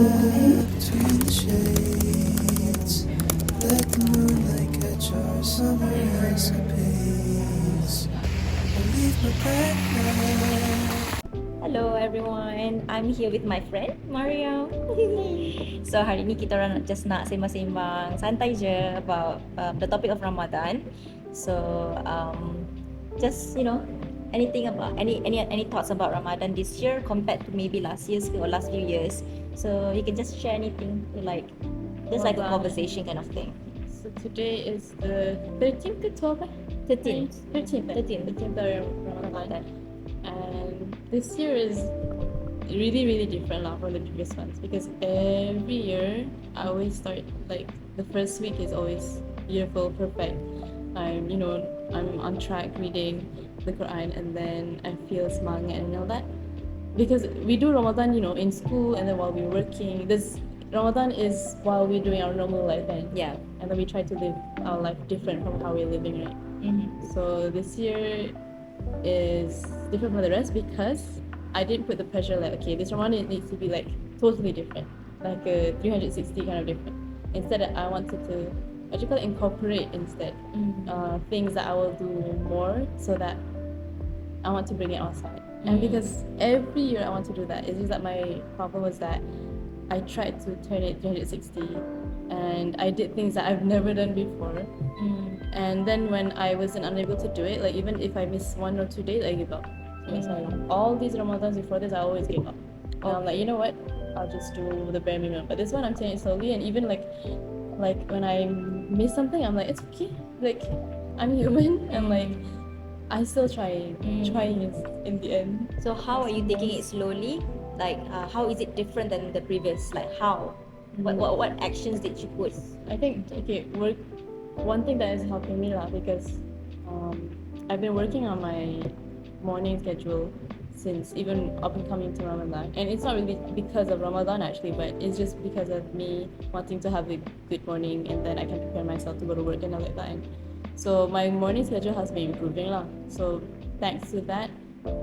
between the shades. Let the moonlight catch our summer escapades. I'll leave my backpack. Hello everyone, I'm here with my friend Maryam. So hari ni kita orang just nak sembang-sembang santai je about the topic of Ramadan. So just anything about any thoughts about Ramadan this year compared to maybe last year's or last few years. So you can just share anything you like, just like a conversation kind of thing. So today is the 13th to 12th? 13th. 13th of Ramadan. And this year is really, really different from the previous ones, because every year I always start, like, the first week is always beautiful, perfect. I'm on track reading the Quran, and then I feel semangat and all that. Because we do Ramadan, in school, and then while we're working. This Ramadan is while we're doing our normal life, and then we try to live our life different from how we're living, right? Mm-hmm. So this year is different from the rest because I didn't put the pressure like, okay, this Ramadan needs to be like totally different, like a 360 kind of different. Instead, I wanted to incorporate instead things that I will do more, so that I want to bring it outside. And because every year I want to do that, it's just that my problem was that I tried to turn it 360 and I did things that I've never done before. And then when I wasn't unable to do it, like even if I miss 1 or 2 days, I give up. So all these Ramadans before this, I always gave up. And I'm like, you know what? I'll just do the bare minimum. But this one, I'm taking it slowly. And even like when I miss something, I'm like, it's okay. Like, I'm human, and like I still trying in the end. So how are you taking it slowly? Like how is it different than the previous? Like how? What actions did you put? I think one thing that is helping me because I've been working on my morning schedule since even up and coming to Ramadan, and it's not really because of Ramadan actually, but it's just because of me wanting to have a good morning, and then I can prepare myself to go to work and all like that. And so my morning schedule has been improving So thanks to that,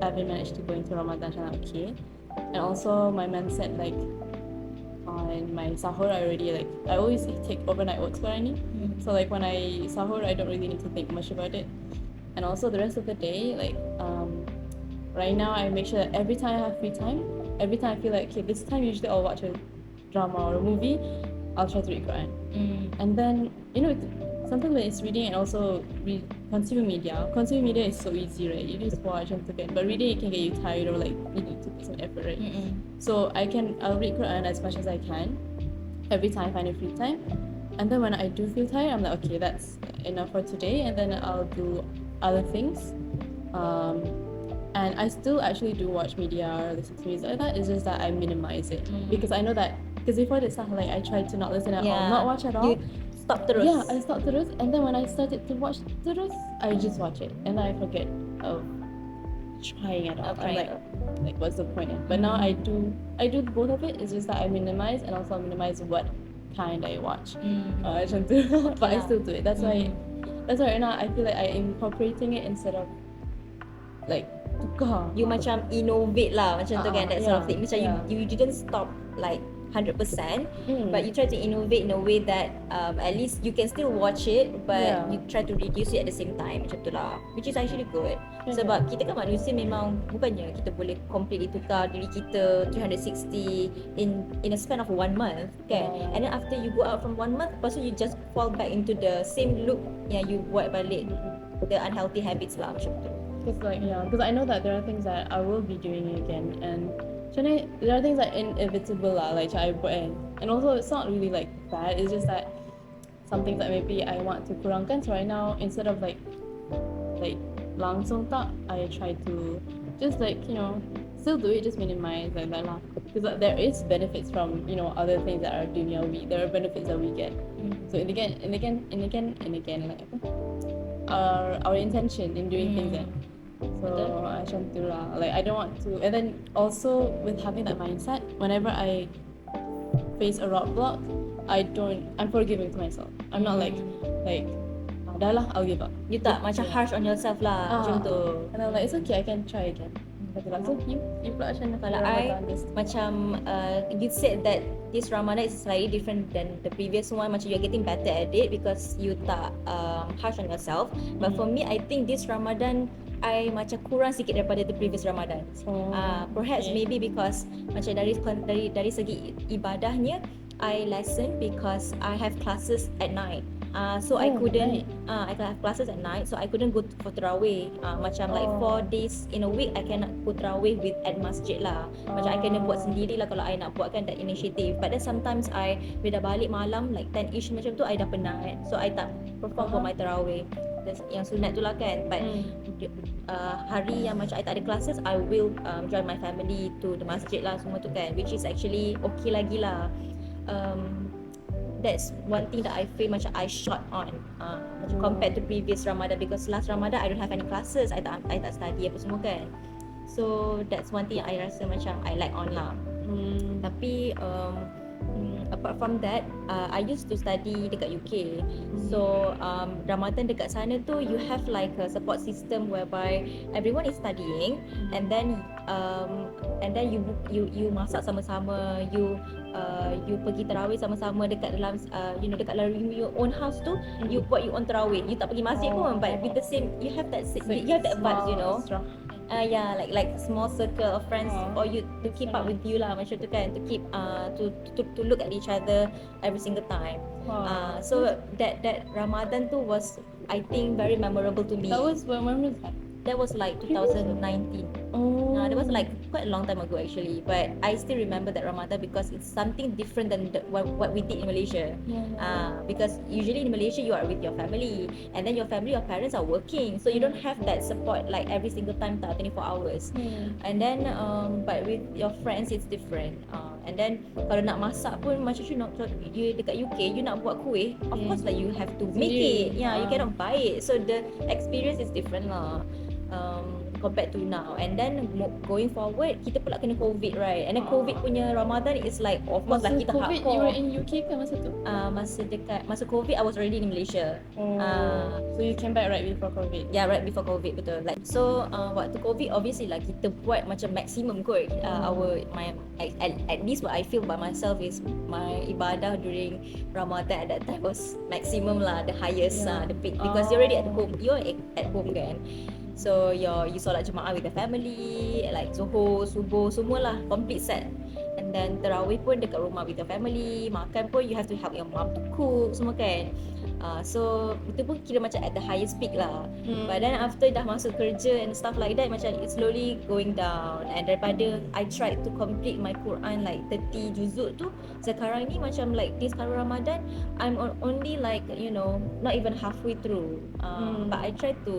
I've been managed to go into Ramadan okay. And also my mindset, like on my sahur, I always take overnight oats when I need. So like when I sahur, I don't really need to think much about it. And also the rest of the day, like right now I make sure that every time I have free time, every time I feel like, okay, this time usually I'll watch a drama or a movie, I'll try to read Quran. And then sometimes when it's reading and also consuming media is so easy, right? You just watch and forget. But reading, it can get you tired, or like you need to put some effort, right? So I'll read Quran as much as I can every time I find a free time. And then when I do feel tired, I'm like, okay, that's enough for today, and then I'll do other things. And I still actually do watch media or listen to music like that. It's just that I minimize it because I know that, because before this, like I tried to not listen at all, not watch at all. Stop terus. Yeah, I stopped terus, and then when I started to watch terus, I just watch it, and I forget of trying at all. I'm like, what's the point? But now I do both of it. It's just that I minimize, and also minimize what kind I watch. Macam tu. But I still do it. That's why right now I feel like I'm incorporating it instead of like tukar. You macam innovate lah macam tu kan, that sort of thing. Macam you didn't stop like 100%, but you try to innovate in a way that at least you can still watch it, but you try to reduce it at the same time, macam tu lah, which is actually good. Sebab kita kan manusia, memang bukannya kita boleh completely tukar diri kita 360 in a span of 1 month kan. And then after you go out from 1 month, lepas tu you just fall back into the same loop yang you buat balik, the unhealthy habits lah, macam tu. Because I know that there are things that I will be doing again, and there are things that inevitable lah, like I buat, and also it's not really like bad. It's just that some things that maybe I want to kurangkan. So right now, instead of like langsung tak, I try to just still do it, just minimize like that lah. Because there is benefits from other things that are duniawi. There are benefits that we get. So in again, like our intention in doing things then. So macam tu lah. Like I don't want to, and then also with having that mindset, whenever I face a roadblock, I'm forgiving to myself. I'm not like dah lah, I'll give up. You tak macam harsh on yourself lah, macam tu. And I'm like, it's okay, I can try again. Betul lah. So you pula macam mana Kalau Ramadan I this? macam you said that this Ramadan is slightly different than the previous one. Macam you're getting better at it because you tak harsh on yourself. But for me, I think this Ramadan I macam kurang sikit daripada the previous Ramadan. Perhaps maybe because macam dari segi ibadahnya I lessen because I have classes at night. So I couldn't I have classes at night, so I couldn't go for tarawih. Macam like 4 days in a week I cannot go tarawih at masjid lah. Macam I kena buat sendiri lah kalau I nak buatkan that initiative. But then sometimes bila dah balik malam like 10ish macam tu I dah penat, so I tak perform for my tarawih. Yang sunat tu lah kan. But hari yang macam I tak ada classes, I will join my family to the masjid lah semua tu kan, which is actually okay lagi lah. That's one thing that I feel macam I short on macam compared to previous Ramadan, because last Ramadan I don't have any classes, I tak study apa semua kan. So that's one thing I rasa macam I like on lah. Tapi apart from that, I used to study dekat UK. So Ramadan dekat sana tu you have like a support system whereby everyone is studying, and then you masak sama-sama, you pergi tarawih sama-sama dekat dalam dekat dalam your own house tu, you buat your own tarawih. You tak pergi masjid pun, but with the same you have that vibes, yeah, like small circle of friends for you to keep up with you lah, macam tu kan, to keep to look at each other every single time. So that Ramadan tu was, I think, very memorable to me. That was when was that? That was like 2019. That was like quite a long time ago actually, but I still remember that Ramadan because it's something different than what we did in Malaysia. Because usually in Malaysia you are with your family, and then your parents are working, so you don't have that support like every single time 24 hours. And then but with your friends it's different. And then kalau nak masak pun macam you dekat UK, you nak buat kuih, of course like you have to make it. You cannot buy it, so the experience is different lah. Compared to now. And then going forward, kita pula kena COVID, right? And then COVID punya Ramadan is like, of course lah, kita COVID, hardcore. you were in UK kan masa tu? Masa COVID I was already in Malaysia. So you came back right before COVID? Yeah, right before COVID, betul. Like so waktu COVID obviously lah kita buat macam maximum kot. At least what I feel by myself is my ibadah during Ramadan at that time was maximum lah, the highest, the peak, because you're already at home. You're at home kan. So you solat jemaah with the family, like Zuhur, Subuh, semualah complete set. And then Tarawih pun dekat rumah with your family. Makan pun you have to help your mom to cook, semua kan. So itu pun kira macam at the highest peak lah. But then after dah masuk kerja and stuff like that, macam it's slowly going down. And daripada I tried to complete my Quran like 30 juzuk tu, sekarang ni macam like this current Ramadan I'm only like not even halfway through. But I try to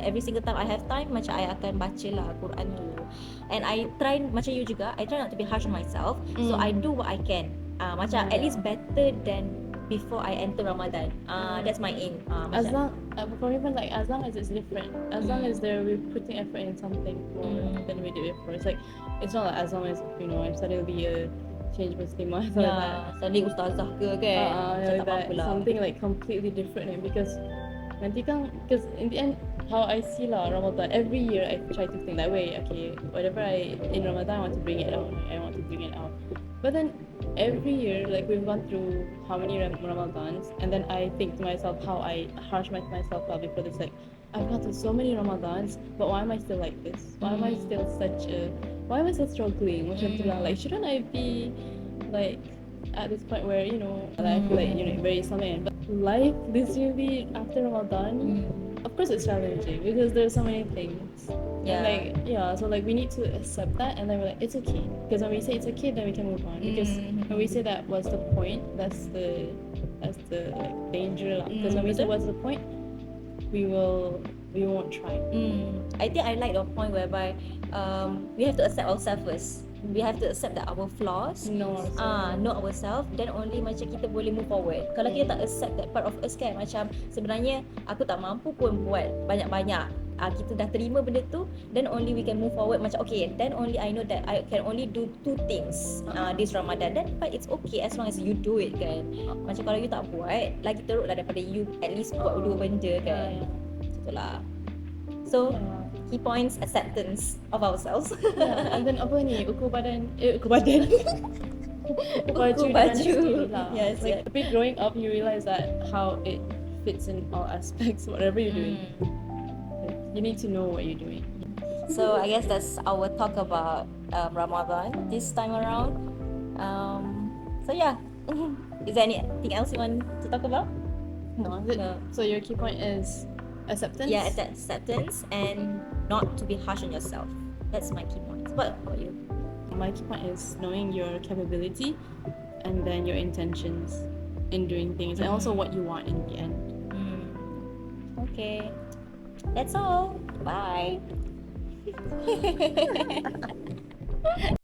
every single time I have time, macam I akan baca lah Quran tu. And I try, macam you juga, I try not to be harsh on myself. So I do what I can, macam at least better than before I enter Ramadan. That's my aim. As long as it's different, as long as we're putting effort in something more than we did before. It's not like as long as I'm starting to be a change Muslimah, suddenly ustazah ke kan, macam tak apa lah. Something like completely different, because nanti kan, because in the end how I see lah Ramadan, every year I try to think that way. Okay, whatever in Ramadan I want to bring it out. But then every year, like we've gone through how many Ramadans, and then I think to myself how I harsh myself out before this, like I've gone through so many Ramadans, but why am I still like this? Why am I still struggling? Macam tu lah, like shouldn't I be like at this point where I feel like very Islamic, but life literally after Ramadan, of course it's challenging because there's so many things. So like we need to accept that, and then we're like, it's okay, because when we say it's okay, then we can move on. Because when we say that what's the point, that's the like danger lah. Because when we say what's the point, we won't try. I think I like the point whereby we have to accept ourselves first. We have to accept that our flaws, know ourselves, then only macam kita boleh move forward. Kalau kita tak accept that part of us kan, macam sebenarnya aku tak mampu pun buat banyak-banyak, kita dah terima benda tu, then only we can move forward. Macam okay, then only I know that I can only do 2 things this Ramadan, then but it's okay as long as you do it kan. Macam kalau you tak buat, lagi teruk lah daripada you at least buat 2 benda kan. Itulah. So key points, acceptance of ourselves. Yeah, and then apa ni, ukur badan. Ukur badan. Baju Ukur di mana baju. sendiri lah. Yes, Like, yeah. tapi growing up, you realize that how it fits in all aspects, whatever you're doing. Like, you need to know what you're doing. So I guess that's our talk about Ramadan this time around. So yeah, is there anything else you want to talk about? No. So your key point is acceptance? Yeah, acceptance and not to be harsh on yourself. That's my key point. What about you? My key point is knowing your capability and then your intentions in doing things and also what you want in the end. Okay, that's all. Bye.